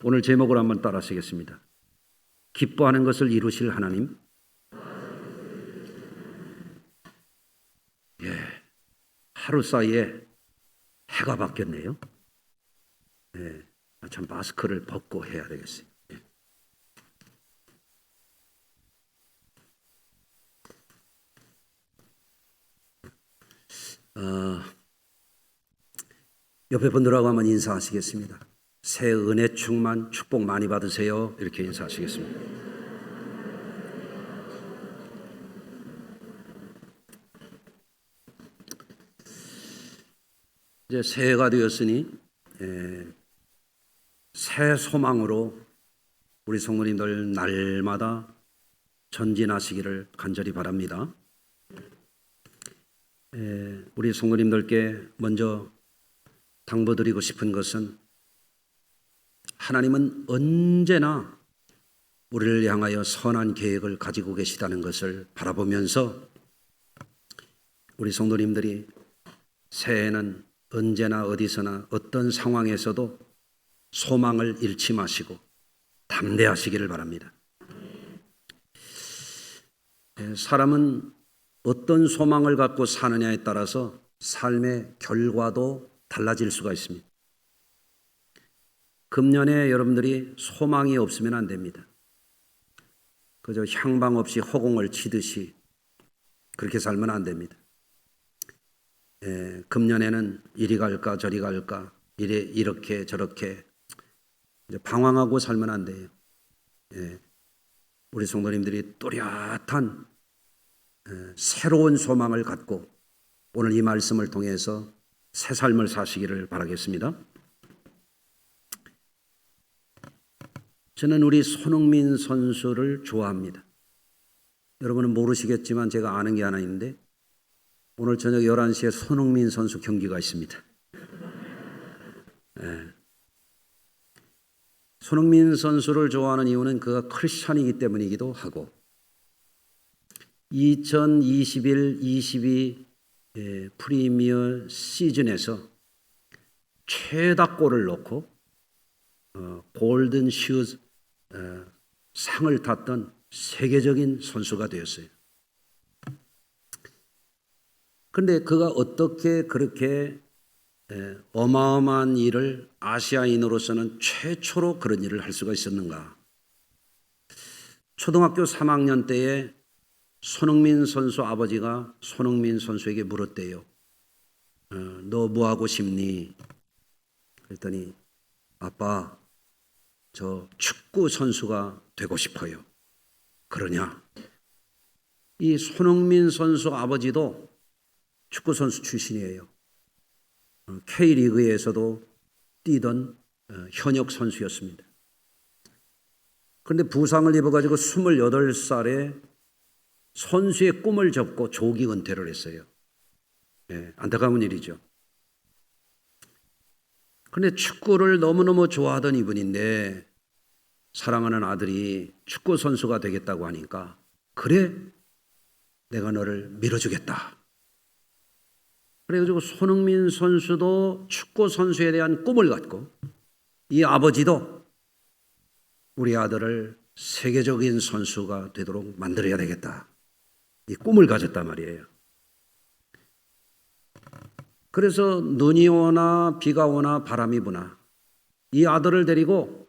오늘 제목을 한번 따라하시겠습니다. 기뻐하는 것을 이루실 하나님. 예, 하루 사이에 해가 바뀌었네요. 예, 참 마스크를 벗고 해야 되겠어요. 예. 옆에 분들하고 한번 인사하시겠습니다. 새 은혜 충만 축복 많이 받으세요. 이렇게 인사하시겠습니다. 이제 새해가 되었으니 새 소망으로 우리 성도님들 날마다 전진하시기를 간절히 바랍니다. 우리 성도님들께 먼저 당부드리고 싶은 것은 하나님은 언제나 우리를 향하여 선한 계획을 가지고 계시다는 것을 바라보면서 우리 성도님들이 새해에는 언제나 어디서나 어떤 상황에서도 소망을 잃지 마시고 담대하시기를 바랍니다. 사람은 어떤 소망을 갖고 사느냐에 따라서 삶의 결과도 달라질 수가 있습니다. 금년에 여러분들이 소망이 없으면 안 됩니다. 그저 향방 없이 허공을 치듯이 그렇게 살면 안 됩니다. 금년에는 이리 갈까 저리 갈까 이렇게 저렇게 이제 방황하고 살면 안 돼요. 우리 성도님들이 또렷한 새로운 소망을 갖고 오늘 이 말씀을 통해서 새 삶을 사시기를 바라겠습니다. 저는 우리 손흥민 선수를 좋아합니다. 여러분은 모르시겠지만 제가 아는 게 하나 있는데 오늘 저녁 11시에 손흥민 선수 경기가 있습니다. 손흥민 선수를 좋아하는 이유는 그가 크리스찬이기 때문이기도 하고 2021-22 프리미어 시즌에서 최다골을 넣고 골든 슈즈 상을 탔던 세계적인 선수가 되었어요. 그런데 그가 어떻게 그렇게 어마어마한 일을 아시아인으로서는 최초로 그런 일을 할 수가 있었는가? 초등학교 3학년 때에 손흥민 선수 아버지가 손흥민 선수에게 물었대요. 너 뭐 하고 싶니? 그랬더니 아빠, 저 축구 선수가 되고 싶어요. 그러냐? 이 손흥민 선수 아버지도 축구 선수 출신이에요. K리그에서도 뛰던 현역 선수였습니다. 그런데 부상을 입어가지고 28살에 선수의 꿈을 접고 조기 은퇴를 했어요. 안타까운 일이죠. 그런데 축구를 너무너무 좋아하던 이분인데 사랑하는 아들이 축구 선수가 되겠다고 하니까 그래, 내가 너를 밀어주겠다. 그래가지고 손흥민 선수도 축구 선수에 대한 꿈을 갖고 이 아버지도 우리 아들을 세계적인 선수가 되도록 만들어야 되겠다. 이 꿈을 가졌단 말이에요. 그래서 눈이 오나 비가 오나 바람이 부나 이 아들을 데리고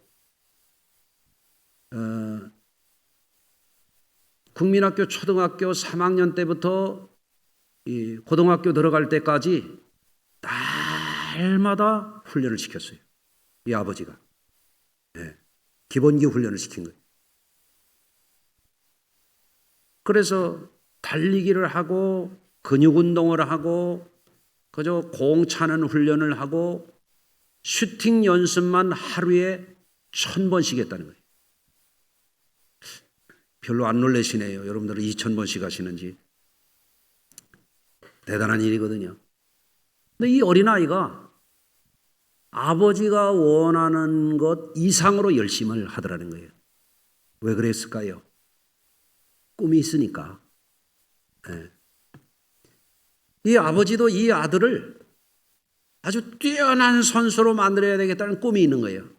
국민학교 초등학교 3학년 때부터 이 고등학교 들어갈 때까지 날마다 훈련을 시켰어요. 이 아버지가. 기본기 훈련을 시킨 거예요. 그래서 달리기를 하고 근육 운동을 하고 그저 공 차는 훈련을 하고 슈팅 연습만 하루에 1000번씩 했다는 거예요. 별로 안 놀라시네요. 여러분들은 2000번씩 하시는지. 대단한 일이거든요. 근데 이 어린아이가 아버지가 원하는 것 이상으로 열심을 하더라는 거예요. 왜 그랬을까요? 꿈이 있으니까. 이 아버지도 이 아들을 아주 뛰어난 선수로 만들어야 되겠다는 꿈이 있는 거예요.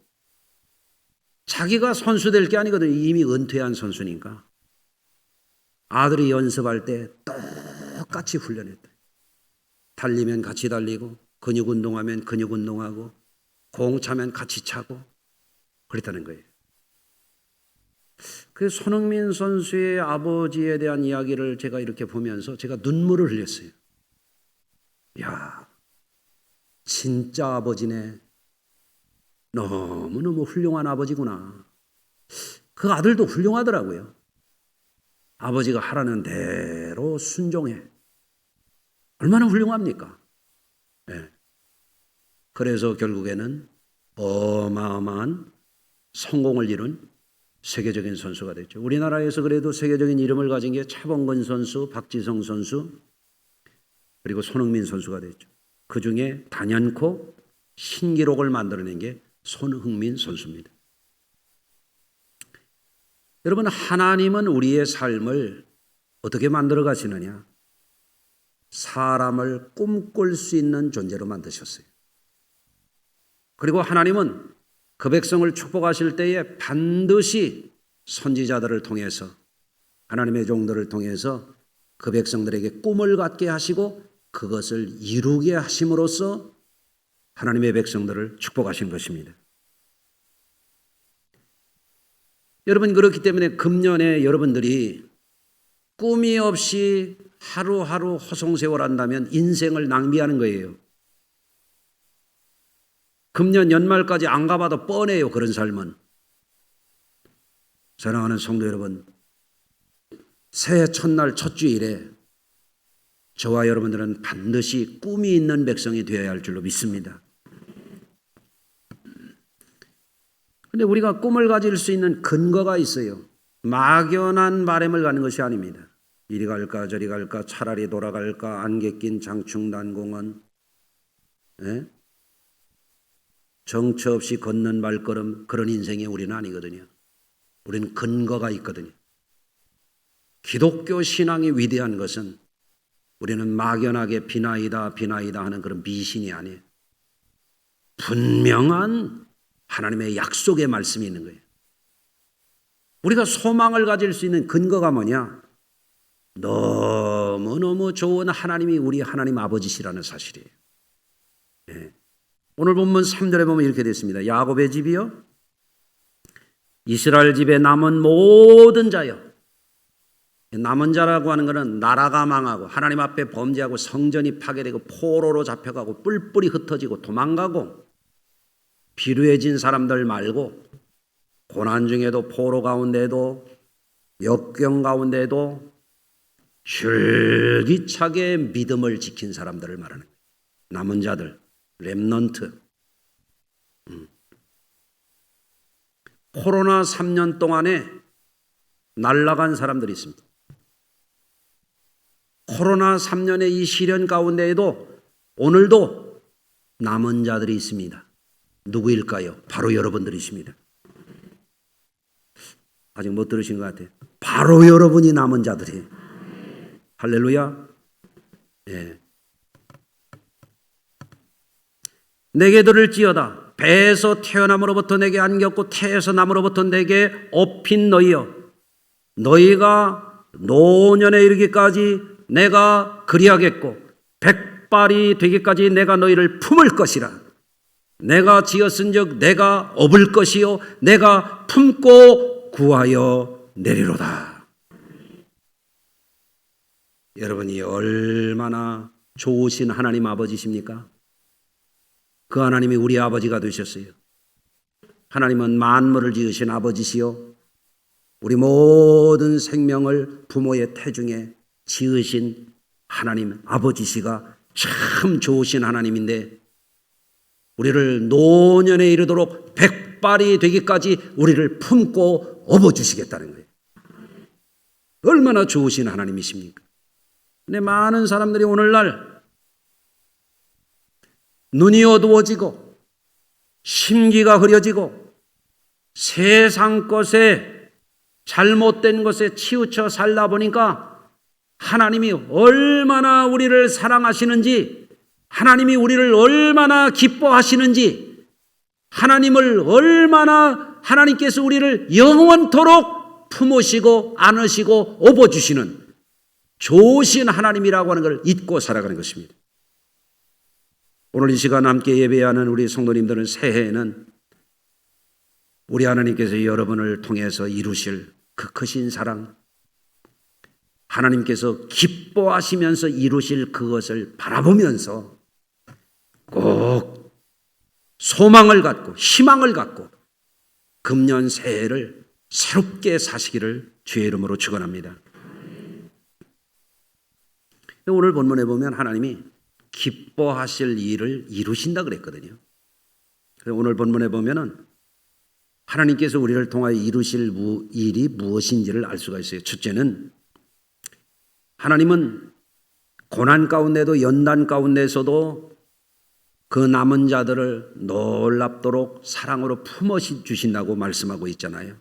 자기가 선수 될 게 아니거든요. 이미 은퇴한 선수니까. 아들이 연습할 때 똑같이 훈련했다. 달리면 같이 달리고, 근육 운동하면 근육 운동하고, 공 차면 같이 차고 그랬다는 거예요. 그 손흥민 선수의 아버지에 대한 이야기를 제가 이렇게 보면서 제가 눈물을 흘렸어요. 야, 진짜 아버지네. 너무너무 훌륭한 아버지구나. 그 아들도 훌륭하더라고요. 아버지가 하라는 대로 순종해. 얼마나 훌륭합니까? 네. 그래서 결국에는 어마어마한 성공을 이룬 세계적인 선수가 됐죠. 우리나라에서 그래도 세계적인 이름을 가진 게 차범근 선수, 박지성 선수, 그리고 손흥민 선수가 됐죠. 그 중에 단연코 신기록을 만들어낸 게 손흥민 선수입니다. 여러분, 하나님은 우리의 삶을 어떻게 만들어 가시느냐? 사람을 꿈꿀 수 있는 존재로 만드셨어요. 그리고 하나님은 그 백성을 축복하실 때에 반드시 선지자들을 통해서, 하나님의 종들을 통해서 그 백성들에게 꿈을 갖게 하시고 그것을 이루게 하심으로써 하나님의 백성들을 축복하신 것입니다. 여러분, 그렇기 때문에 금년에 여러분들이 꿈이 없이 하루하루 허송세월한다면 인생을 낭비하는 거예요. 금년 연말까지 안 가봐도 뻔해요. 그런 삶은. 사랑하는 성도 여러분, 새해 첫날 첫 주일에 저와 여러분들은 반드시 꿈이 있는 백성이 되어야 할 줄로 믿습니다. 그런데 우리가 꿈을 가질 수 있는 근거가 있어요. 막연한 바람을 가는 것이 아닙니다. 이리 갈까 저리 갈까, 차라리 돌아갈까, 안개 낀 장충단공원, 정처 없이 걷는 발걸음, 그런 인생이 우리는 아니거든요. 우리는 근거가 있거든요. 기독교 신앙이 위대한 것은 우리는 막연하게 비나이다 비나이다 하는 그런 미신이 아니에요. 분명한 하나님의 약속의 말씀이 있는 거예요. 우리가 소망을 가질 수 있는 근거가 뭐냐? 너무너무 좋은 하나님이 우리 하나님 아버지시라는 사실이에요. 네. 오늘 본문 3절에 보면 이렇게 되어 있습니다. 야곱의 집이요, 이스라엘 집에 남은 모든 자요. 남은 자라고 하는 것은 나라가 망하고 하나님 앞에 범죄하고 성전이 파괴되고 포로로 잡혀가고 뿔뿔이 흩어지고 도망가고 비루해진 사람들 말고, 고난 중에도 포로 가운데도 역경 가운데도 줄기차게 믿음을 지킨 사람들을 말하는 거예요. 남은 자들, 렘넌트. 코로나 3년 동안에 날아간 사람들이 있습니다. 코로나 3년의 이 시련 가운데에도 오늘도 남은 자들이 있습니다. 누구일까요? 바로 여러분들이십니다. 아직 못 들으신 것 같아요. 바로 여러분이 남은 자들이에요. 할렐루야. 예. 내게 들을지어다. 배에서 태어남으로부터 내게 안겼고 태에서 남으로부터 내게 업힌 너희여, 너희가 노년에 이르기까지 내가 그리하겠고 백발이 되기까지 내가 너희를 품을 것이라. 내가 지었은즉 내가 업을 것이요 내가 품고 구하여 내리로다. 여러분이 얼마나 좋으신 하나님 아버지십니까? 그 하나님이 우리 아버지가 되셨어요. 하나님은 만물을 지으신 아버지시요, 우리 모든 생명을 부모의 태중에 지으신 하나님 아버지시가 참 좋으신 하나님인데, 우리를 노년에 이르도록 백발이 되기까지 우리를 품고 업어주시겠다는 거예요. 얼마나 좋으신 하나님이십니까? 근데 많은 사람들이 오늘날 눈이 어두워지고 심기가 흐려지고 세상 것에, 잘못된 것에 치우쳐 살다 보니까 하나님이 얼마나 우리를 사랑하시는지, 하나님이 우리를 얼마나 기뻐하시는지, 하나님을 얼마나 하나님께서 우리를 영원토록 품으시고 안으시고 업어주시는 좋으신 하나님이라고 하는 걸 잊고 살아가는 것입니다. 오늘 이 시간 함께 예배하는 우리 성도님들은 새해에는 우리 하나님께서 여러분을 통해서 이루실 그 크신 사랑, 하나님께서 기뻐하시면서 이루실 그것을 바라보면서 꼭 소망을 갖고 희망을 갖고 금년 새해를 새롭게 사시기를 주의 이름으로 축원합니다. 오늘 본문에 보면 하나님이 기뻐하실 일을 이루신다 그랬거든요. 오늘 본문에 보면은 하나님께서 우리를 통하여 이루실 일이 무엇인지를 알 수가 있어요. 첫째는 하나님은 고난 가운데도 연단 가운데서도 그 남은 자들을 놀랍도록 사랑으로 품어 주신다고 말씀하고 있잖아요.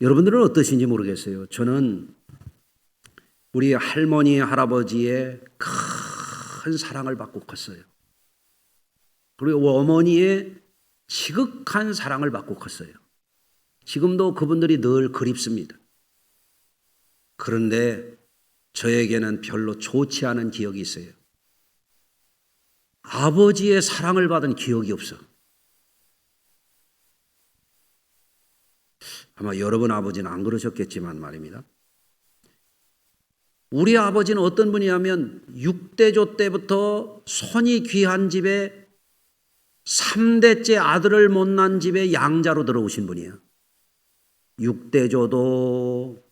여러분들은 어떠신지 모르겠어요. 저는 우리 할머니, 할아버지의 큰 사랑을 받고 컸어요. 그리고 어머니의 지극한 사랑을 받고 컸어요. 지금도 그분들이 늘 그립습니다. 그런데 저에게는 별로 좋지 않은 기억이 있어요. 아버지의 사랑을 받은 기억이 없어. 아마 여러분 아버지는 안 그러셨겠지만 말입니다. 우리 아버지는 어떤 분이냐면 6대조 때부터 손이 귀한 집에 3대째 아들을 못 낳은 집에 양자로 들어오신 분이에요. 6대조도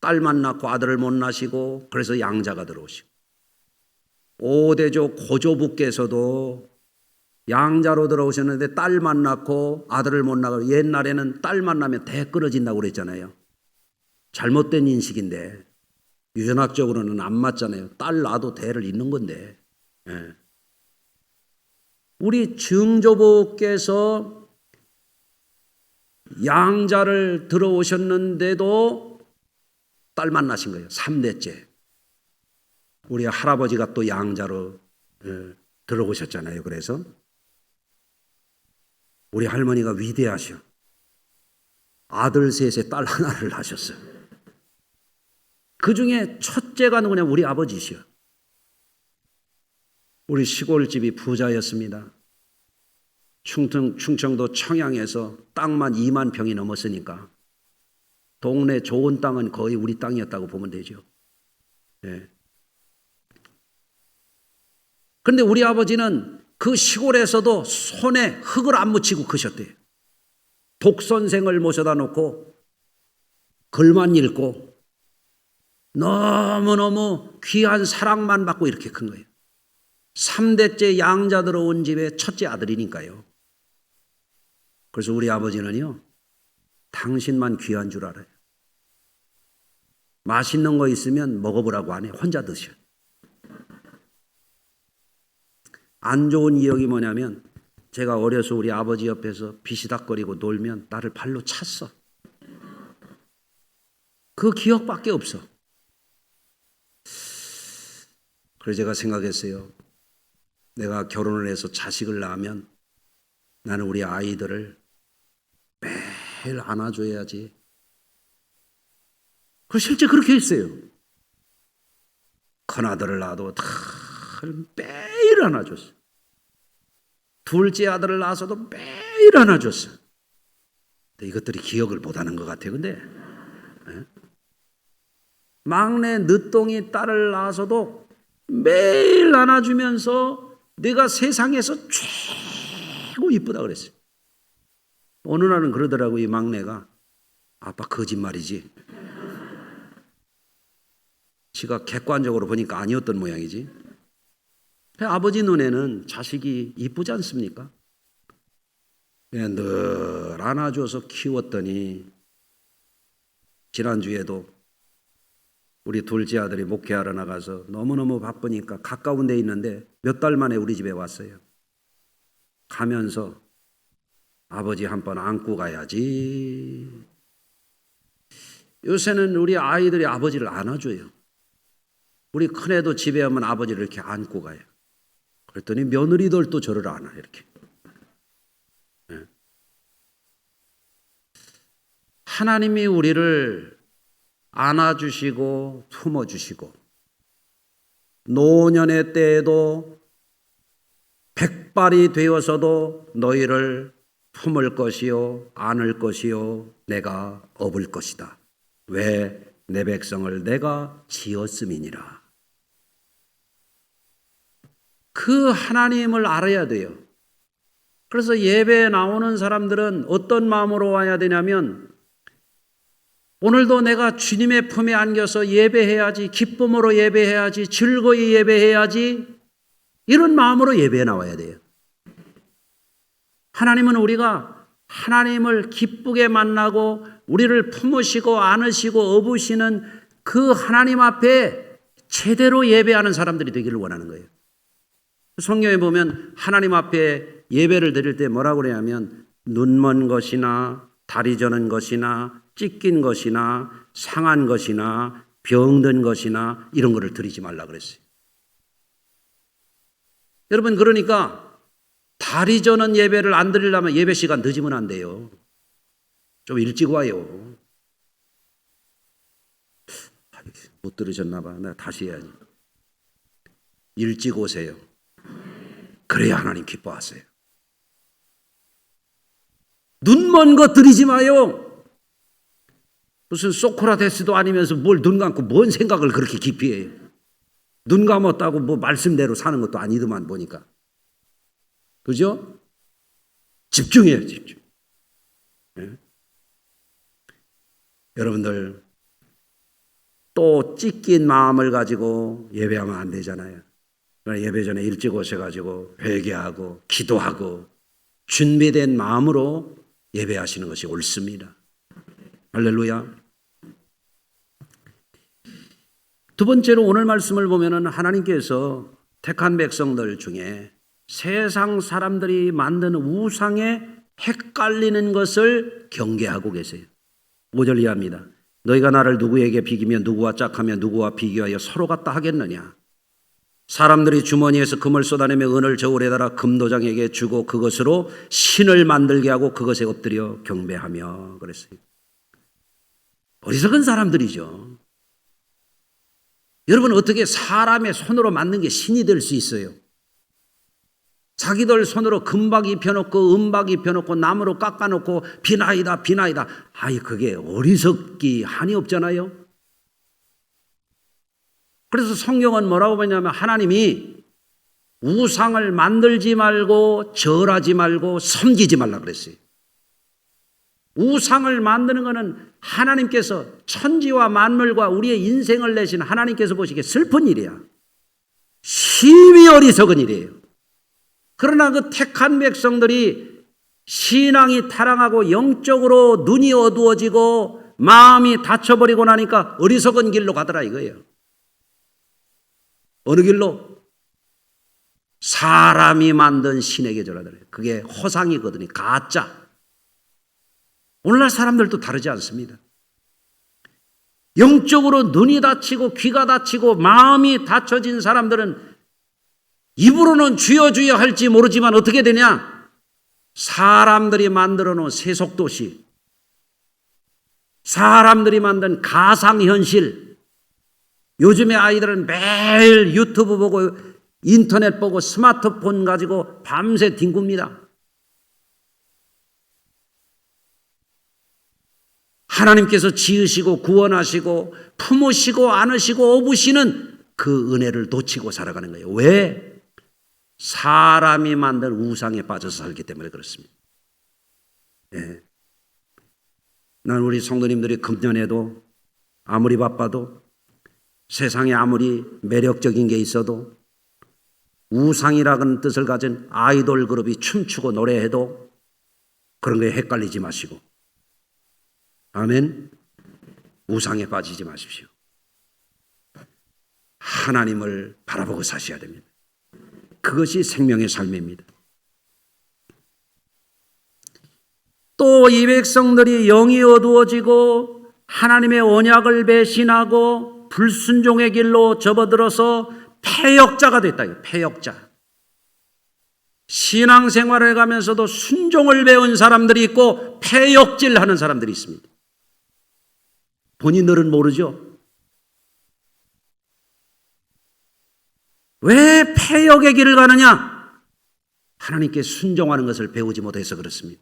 딸만 낳고 아들을 못 낳으시고 그래서 양자가 들어오시고 5대조 고조부께서도 양자로 들어오셨는데 딸만 낳고 아들을 못 낳고 옛날에는 딸만 낳으면 대 끊어진다고 그랬잖아요. 잘못된 인식인데 유전학적으로는 안 맞잖아요. 딸 낳아도 대를 잇는 건데. 예. 우리 증조부께서 양자를 들어오셨는데도 딸만 낳으신 거예요. 3대째. 우리 할아버지가 또 양자로 들어오셨잖아요. 그래서 우리 할머니가 위대하셔. 아들 셋에 딸 하나를 낳으셨어요. 그 중에 첫째가 누구냐? 우리 아버지시여. 우리 시골집이 부자였습니다. 충청도 청양에서 땅만 2만 평이 넘었으니까 동네 좋은 땅은 거의 우리 땅이었다고 보면 되죠. 네. 그런데 우리 아버지는 그 시골에서도 손에 흙을 안 묻히고 크셨대요. 독선생을 모셔다 놓고 글만 읽고 너무너무 귀한 사랑만 받고 이렇게 큰 거예요. 3대째 양자 들어온 집의 첫째 아들이니까요. 그래서 우리 아버지는요, 당신만 귀한 줄 알아요. 맛있는 거 있으면 먹어보라고 안 해. 혼자 드셔. 안 좋은 기억이 뭐냐면 제가 어려서 우리 아버지 옆에서 비시닥거리고 놀면 나를 발로 찼어. 그 기억밖에 없어. 그래서 제가 생각했어요. 내가 결혼을 해서 자식을 낳으면 나는 우리 아이들을 매일 안아줘야지. 그래서 실제 그렇게 했어요. 큰아들을 낳아도 다 매일 안아줬어. 둘째 아들을 낳아서도 매일 안아줬어. 근데 이것들이 기억을 못하는 것 같아요. 근데 막내 늦둥이 딸을 낳아서도 매일 안아주면서 내가 세상에서 최고 이쁘다 그랬어요. 어느 날은 그러더라고. 이 막내가 아빠 거짓말이지. 지가 객관적으로 보니까 아니었던 모양이지. 아버지 눈에는 자식이 이쁘지 않습니까? 늘 안아줘서 키웠더니 지난주에도 우리 둘째 아들이 목회하러 나가서 너무너무 바쁘니까 가까운 데 있는데 몇 달 만에 우리 집에 왔어요. 가면서 아버지 한번 안고 가야지. 요새는 우리 아이들이 아버지를 안아줘요. 우리 큰애도 집에 오면 아버지를 이렇게 안고 가요. 그랬더니 며느리들도 저를 안아 이렇게. 하나님이 우리를 안아주시고 품어주시고 노년의 때에도 백발이 되어서도 너희를 품을 것이요 안을 것이요 내가 업을 것이다. 왜? 내 백성을 내가 지었음이니라. 그 하나님을 알아야 돼요. 그래서 예배에 나오는 사람들은 어떤 마음으로 와야 되냐면 오늘도 내가 주님의 품에 안겨서 예배해야지, 기쁨으로 예배해야지, 즐거이 예배해야지, 이런 마음으로 예배에 나와야 돼요. 하나님은 우리가 하나님을 기쁘게 만나고 우리를 품으시고 안으시고 업으시는 그 하나님 앞에 제대로 예배하는 사람들이 되기를 원하는 거예요. 성경에 보면 하나님 앞에 예배를 드릴 때 뭐라고 그러냐면 눈먼 것이나 다리 저는 것이나 찢긴 것이나 상한 것이나 병든 것이나 이런 거를 드리지 말라 그랬어요. 여러분, 그러니까 다리 저는 예배를 안 드리려면 예배 시간 늦으면 안 돼요. 좀 일찍 와요. 못 들으셨나 봐. 내가 다시 해야지. 일찍 오세요. 그래야 하나님 기뻐하세요. 눈먼 거 드리지 마요. 무슨 소크라테스도 아니면서 뭘 눈 감고 뭔 생각을 그렇게 깊이 해요. 눈 감았다고 뭐 말씀대로 사는 것도 아니더만 보니까. 그죠? 집중해요, 집중. 네? 여러분들 또 찢긴 마음을 가지고 예배하면 안 되잖아요. 예배 전에 일찍 오셔가지고 회개하고 기도하고 준비된 마음으로 예배하시는 것이 옳습니다. 할렐루야. 두 번째로 오늘 말씀을 보면은 하나님께서 택한 백성들 중에 세상 사람들이 만든 우상에 헷갈리는 것을 경계하고 계세요. 5절 이하입니다. 너희가 나를 누구에게 비기며 누구와 짝하며 누구와 비교하여 서로 같다 하겠느냐. 사람들이 주머니에서 금을 쏟아내며 은을 저울에 달아 금도장에게 주고 그것으로 신을 만들게 하고 그것에 엎드려 경배하며 그랬어요. 어리석은 사람들이죠. 여러분, 어떻게 사람의 손으로 만든 게 신이 될 수 있어요? 자기들 손으로 금박 입혀놓고 은박 입혀놓고 나무로 깎아놓고 비나이다 비나이다. 아이, 그게 어리석기 한이 없잖아요. 그래서 성경은 뭐라고 보냐면 하나님이 우상을 만들지 말고 절하지 말고 섬기지 말라 그랬어요. 우상을 만드는 것은 하나님께서 천지와 만물과 우리의 인생을 내신 하나님께서 보시기에 슬픈 일이야. 심히 어리석은 일이에요. 그러나 그 택한 백성들이 신앙이 타락하고 영적으로 눈이 어두워지고 마음이 닫혀버리고 나니까 어리석은 길로 가더라 이거예요. 어느 길로? 사람이 만든 신에게 절하더래요. 그게 허상이거든요. 가짜. 오늘날 사람들도 다르지 않습니다. 영적으로 눈이 닫히고 귀가 닫히고 마음이 닫혀진 사람들은 입으로는 주여 주여 할지 모르지만 어떻게 되냐? 사람들이 만들어 놓은 세속도시, 사람들이 만든 가상현실. 요즘의 아이들은 매일 유튜브 보고 인터넷 보고 스마트폰 가지고 밤새 뒹굽니다. 하나님께서 지으시고 구원하시고 품으시고 안으시고 업으시는 그 은혜를 놓치고 살아가는 거예요. 왜? 사람이 만든 우상에 빠져서 살기 때문에 그렇습니다. 네. 난 우리 성도님들이 금년에도 아무리 바빠도 세상에 아무리 매력적인 게 있어도 우상이라는 뜻을 가진 아이돌 그룹이 춤추고 노래해도 그런 거에 헷갈리지 마시고, 아멘. 우상에 빠지지 마십시오. 하나님을 바라보고 사셔야 됩니다. 그것이 생명의 삶입니다. 또 이 백성들이 영이 어두워지고 하나님의 언약을 배신하고 불순종의 길로 접어들어서 패역자가 됐다. 패역자. 신앙생활을 가면서도 순종을 배운 사람들이 있고 패역질하는 사람들이 있습니다. 본인들은 모르죠. 왜 패역의 길을 가느냐? 하나님께 순종하는 것을 배우지 못해서 그렇습니다.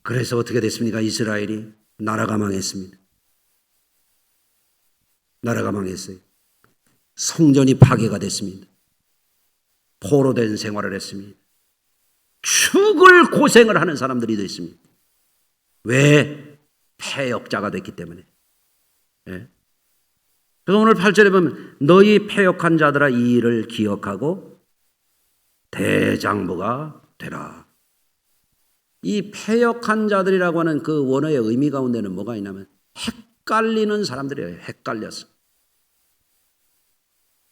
그래서 어떻게 됐습니까? 이스라엘이 나라가 망했습니다. 나라가 망했어요. 성전이 파괴가 됐습니다. 포로된 생활을 했습니다. 죽을 고생을 하는 사람들이 됐습니다. 왜? 패역자가 됐기 때문에. 예? 그래서 오늘 8절에 보면 너희 패역한 자들아 이 일을 기억하고 대장부가 되라. 이 패역한 자들이라고 하는 그 원어의 의미 가운데는 뭐가 있냐면 헷갈리는 사람들이에요. 헷갈렸어.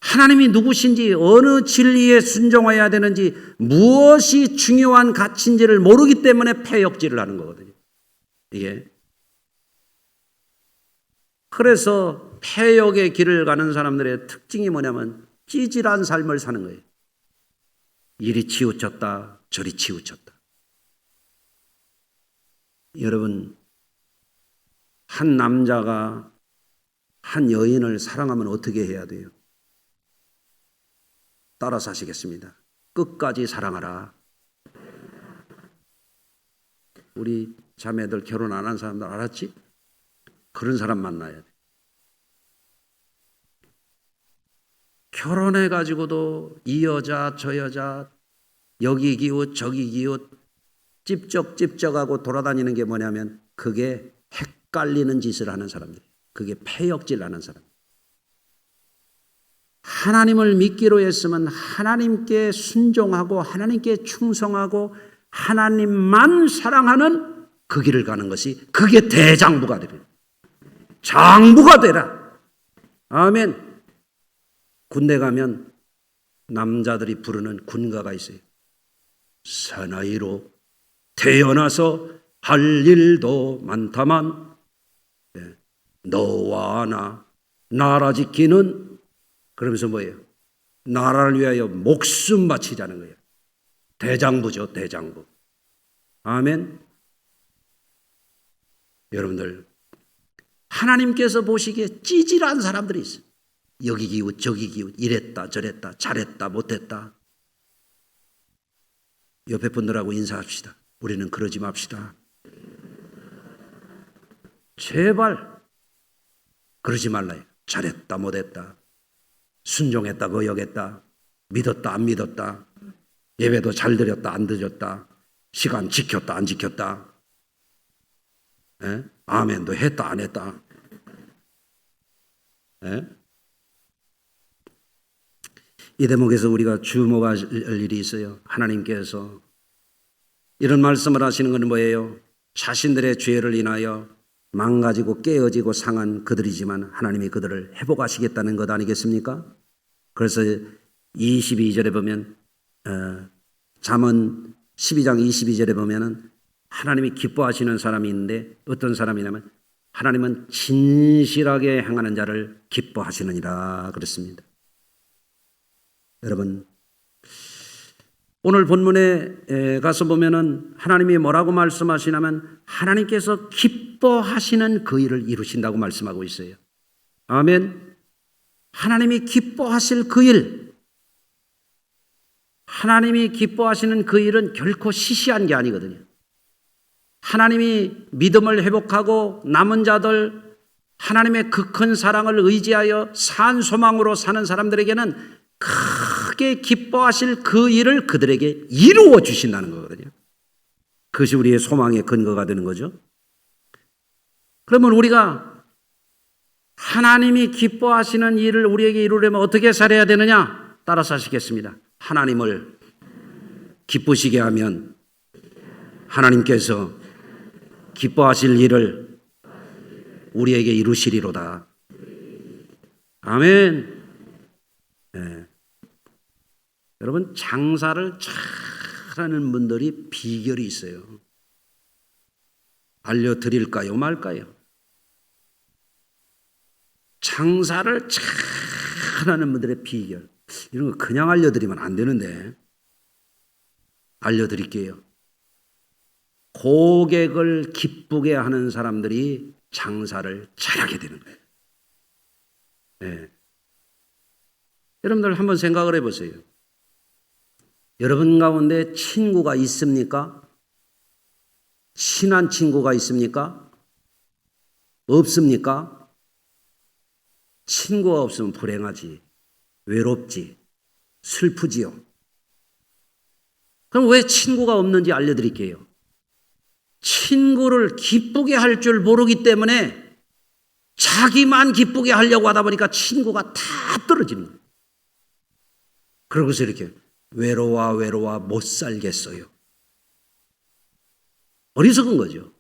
하나님이 누구신지, 어느 진리에 순종해야 되는지, 무엇이 중요한 가치인지를 모르기 때문에 패역질을 하는 거거든요. 이게. 그래서 패역의 길을 가는 사람들의 특징이 뭐냐면 찌질한 삶을 사는 거예요. 이리 치우쳤다, 저리 치우쳤다. 여러분, 한 남자가 한 여인을 사랑하면 어떻게 해야 돼요? 따라서 하시겠습니다. 끝까지 사랑하라. 우리 자매들 결혼 안 한 사람들 알았지? 그런 사람 만나야 돼. 결혼해가지고도 이 여자 저 여자 여기 기웃 저기 기웃 찝쩍찝쩍하고 돌아다니는 게 뭐냐면 그게 헷갈리는 짓을 하는 사람들. 그게 패역질 하는 사람. 하나님을 믿기로 했으면 하나님께 순종하고 하나님께 충성하고 하나님만 사랑하는 그 길을 가는 것이 그게 대장부가 되라. 장부가 되라. 아멘. 군대 가면 남자들이 부르는 군가가 있어요. 사나이로 태어나서 할 일도 많다만 너와 나 나라 지키는 그러면서 뭐예요? 나라를 위하여 목숨 바치자는 거예요. 대장부죠, 대장부. 아멘. 여러분들 하나님께서 보시기에 찌질한 사람들이 있어요. 여기 기웃 저기 기웃 이랬다 저랬다 잘했다 못했다. 옆에 분들하고 인사합시다. 우리는 그러지 맙시다. 제발 그러지 말라요. 잘했다 못했다. 순종했다 거역했다. 믿었다 안 믿었다. 예배도 잘 드렸다 안 드렸다. 시간 지켰다 안 지켰다. 에? 아멘도 했다 안 했다. 에? 이 대목에서 우리가 주목할 일이 있어요. 하나님께서 이런 말씀을 하시는 건 뭐예요? 자신들의 죄를 인하여 망가지고 깨어지고 상한 그들이지만 하나님이 그들을 회복하시겠다는 것 아니겠습니까? 그래서 22절에 보면 잠언 12장 22절에 보면은 하나님이 기뻐하시는 사람이 있는데 어떤 사람이냐면 하나님은 진실하게 행하는 자를 기뻐하시느니라 그랬습니다. 여러분 오늘 본문에 가서 보면은 하나님이 뭐라고 말씀하시냐면 하나님께서 기뻐하시는 그 일을 이루신다고 말씀하고 있어요. 아멘. 하나님이 기뻐하실 그 일, 하나님이 기뻐하시는 그 일은 결코 시시한 게 아니거든요. 하나님이 믿음을 회복하고 남은 자들 하나님의 그 큰 사랑을 의지하여 산 소망으로 사는 사람들에게는 크게 기뻐하실 그 일을 그들에게 이루어 주신다는 거거든요. 그것이 우리의 소망의 근거가 되는 거죠. 그러면 우리가 하나님이 기뻐하시는 일을 우리에게 이루려면 어떻게 살아야 되느냐? 따라서 하시겠습니다. 하나님을 기쁘시게 하면 하나님께서 기뻐하실 일을 우리에게 이루시리로다. 아멘. 네. 여러분 장사를 잘하는 분들이 비결이 있어요. 알려드릴까요 말까요? 장사를 잘하는 분들의 비결, 이런 거 그냥 알려드리면 안 되는데 알려드릴게요. 고객을 기쁘게 하는 사람들이 장사를 잘하게 되는 거예요. 네. 여러분들 한번 생각을 해보세요. 여러분 가운데 친구가 있습니까? 친한 친구가 있습니까? 없습니까? 친구가 없으면 불행하지, 외롭지, 슬프지요. 그럼 왜 친구가 없는지 알려드릴게요. 친구를 기쁘게 할 줄 모르기 때문에 자기만 기쁘게 하려고 하다 보니까 친구가 다 떨어지는 거예요. 그러고서 이렇게 외로워 못 살겠어요. 어리석은 거죠.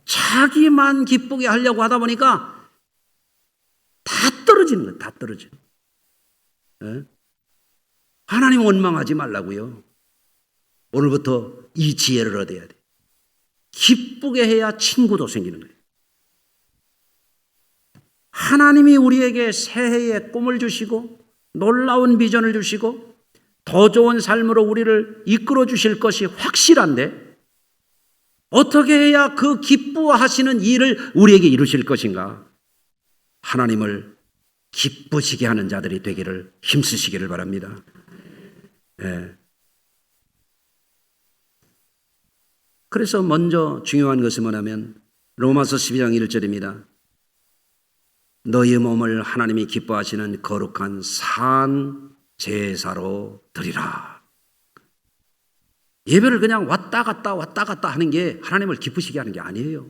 자기만 기쁘게 하려고 하다 보니까 다 떨어지는 거예요. 다 떨어지는 거예요. 네? 하나님 원망하지 말라고요. 오늘부터 이 지혜를 얻어야 돼. 기쁘게 해야 친구도 생기는 거예요. 하나님이 우리에게 새해의 꿈을 주시고 놀라운 비전을 주시고 더 좋은 삶으로 우리를 이끌어 주실 것이 확실한데 어떻게 해야 그 기뻐하시는 일을 우리에게 이루실 것인가? 하나님을 기쁘시게 하는 자들이 되기를 힘쓰시기를 바랍니다. 네. 그래서 먼저 중요한 것은 뭐냐면 로마서 12장 1절입니다. 너희 몸을 하나님이 기뻐하시는 거룩한 산 제사로 드리라. 예배를 그냥 왔다 갔다 하는 게 하나님을 기쁘시게 하는 게 아니에요.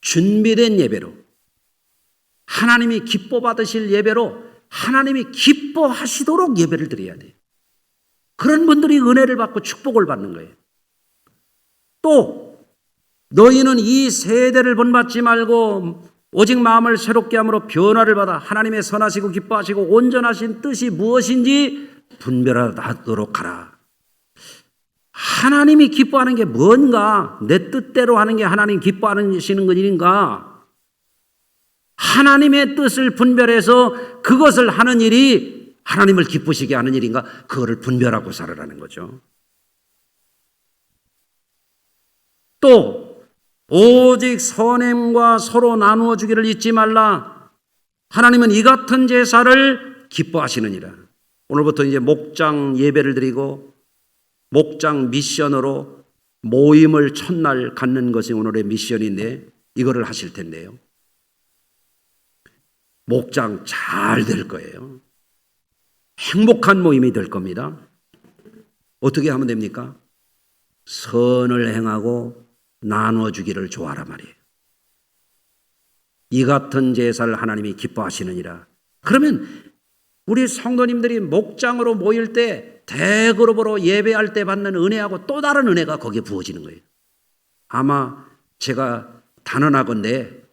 준비된 예배로, 하나님이 기뻐 받으실 예배로 하나님이 기뻐하시도록 예배를 드려야 돼요. 그런 분들이 은혜를 받고 축복을 받는 거예요. 또 너희는 이 세대를 본받지 말고 오직 마음을 새롭게 함으로 변화를 받아 하나님의 선하시고 기뻐하시고 온전하신 뜻이 무엇인지 분별하도록 하라. 하나님이 기뻐하는 게 뭔가? 내 뜻대로 하는 게 하나님 기뻐하시는 것 일인가? 하나님의 뜻을 분별해서 그것을 하는 일이 하나님을 기쁘시게 하는 일인가? 그거를 분별하고 살아라는 거죠. 또 오직 선행과 서로 나누어 주기를 잊지 말라. 하나님은 이 같은 제사를 기뻐하시느니라. 오늘부터 이제 목장 예배를 드리고 목장 미션으로 모임을 첫날 갖는 것이 오늘의 미션인데 이거를 하실 텐데요. 목장 잘 될 거예요. 행복한 모임이 될 겁니다. 어떻게 하면 됩니까? 선을 행하고 나눠주기를 좋아하란 말이에요. 이 같은 제사를 하나님이 기뻐하시느니라. 그러면 우리 성도님들이 목장으로 모일 때 대그룹으로 예배할 때 받는 은혜하고 또 다른 은혜가 거기에 부어지는 거예요. 아마 제가 단언하건대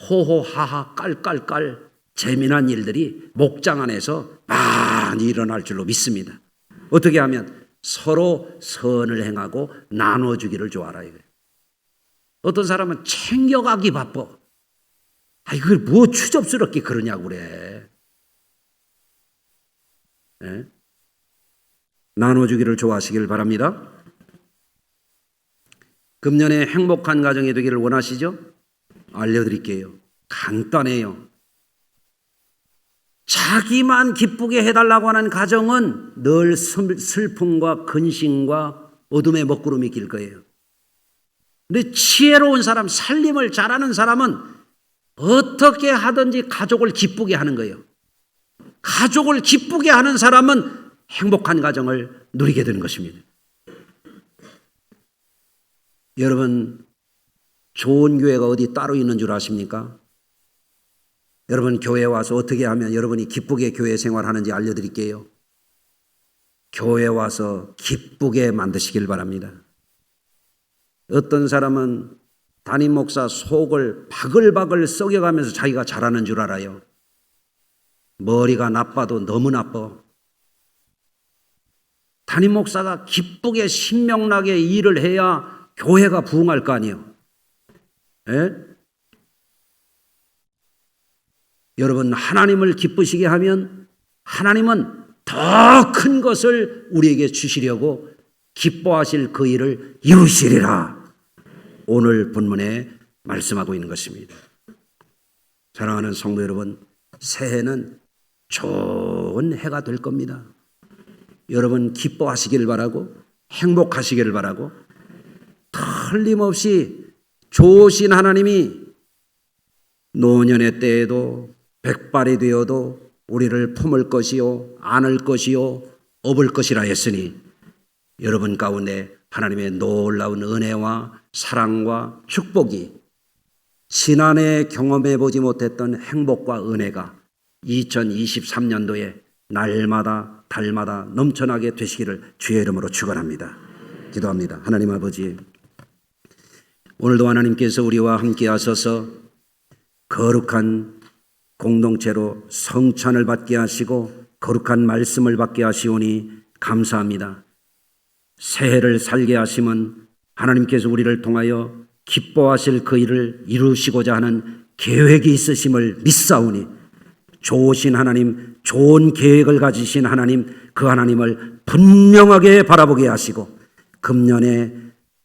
호호하하 깔깔깔 재미난 일들이 목장 안에서 많이 일어날 줄로 믿습니다. 어떻게 하면 서로 선을 행하고 나눠주기를 좋아하라 이거예요. 어떤 사람은 챙겨가기 바빠. 이걸 뭐 추접스럽게 그러냐고 그래. 네? 나눠주기를 좋아하시길 바랍니다. 금년에 행복한 가정이 되기를 원하시죠? 알려드릴게요. 간단해요. 자기만 기쁘게 해달라고 하는 가정은 늘 슬픔과 근심과 어둠의 먹구름이 길 거예요. 근데 지혜로운 사람, 살림을 잘하는 사람은 어떻게 하든지 가족을 기쁘게 하는 거예요. 가족을 기쁘게 하는 사람은 행복한 가정을 누리게 되는 것입니다. 여러분, 좋은 교회가 어디 따로 있는 줄 아십니까? 여러분 교회에 와서 어떻게 하면 여러분이 기쁘게 교회 생활하는지 알려드릴게요. 교회에 와서 기쁘게 만드시길 바랍니다. 어떤 사람은 담임 목사 속을 바글바글 썩여가면서 자기가 잘하는 줄 알아요. 머리가 나빠도 너무 나빠. 담임 목사가 기쁘게 신명나게 일을 해야 교회가 부흥할 거 아니에요. 예? 여러분 하나님을 기쁘시게 하면 하나님은 더 큰 것을 우리에게 주시려고 기뻐하실 그 일을 이루시리라. 오늘 본문에 말씀하고 있는 것입니다. 사랑하는 성도 여러분, 새해는 좋은 해가 될 겁니다. 여러분 기뻐하시길 바라고 행복하시기를 바라고 틀림없이 좋으신 하나님이 노년의 때에도 백발이 되어도 우리를 품을 것이요 안을 것이요 업을 것이라 했으니 여러분 가운데 하나님의 놀라운 은혜와 사랑과 축복이 지난해 경험해 보지 못했던 행복과 은혜가 2023년도에 날마다 달마다 넘쳐나게 되시기를 주의 이름으로 축원합니다. 기도합니다. 하나님 아버지, 오늘도 하나님께서 우리와 함께 하셔서 거룩한 공동체로 성찬을 받게 하시고 거룩한 말씀을 받게 하시오니 감사합니다. 새해를 살게 하심은 하나님께서 우리를 통하여 기뻐하실 그 일을 이루시고자 하는 계획이 있으심을 믿사오니 좋으신 하나님, 좋은 계획을 가지신 하나님, 그 하나님을 분명하게 바라보게 하시고 금년에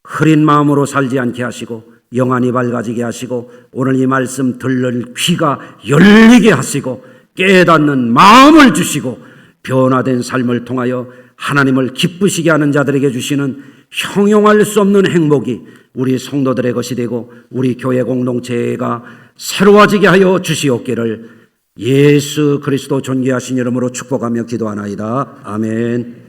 흐린 마음으로 살지 않게 하시고 영안이 밝아지게 하시고 오늘 이 말씀 들을 귀가 열리게 하시고 깨닫는 마음을 주시고 변화된 삶을 통하여 하나님을 기쁘시게 하는 자들에게 주시는 형용할 수 없는 행복이 우리 성도들의 것이 되고 우리 교회 공동체가 새로워지게 하여 주시옵기를 예수 그리스도 존귀하신 이름으로 축복하며 기도하나이다. 아멘.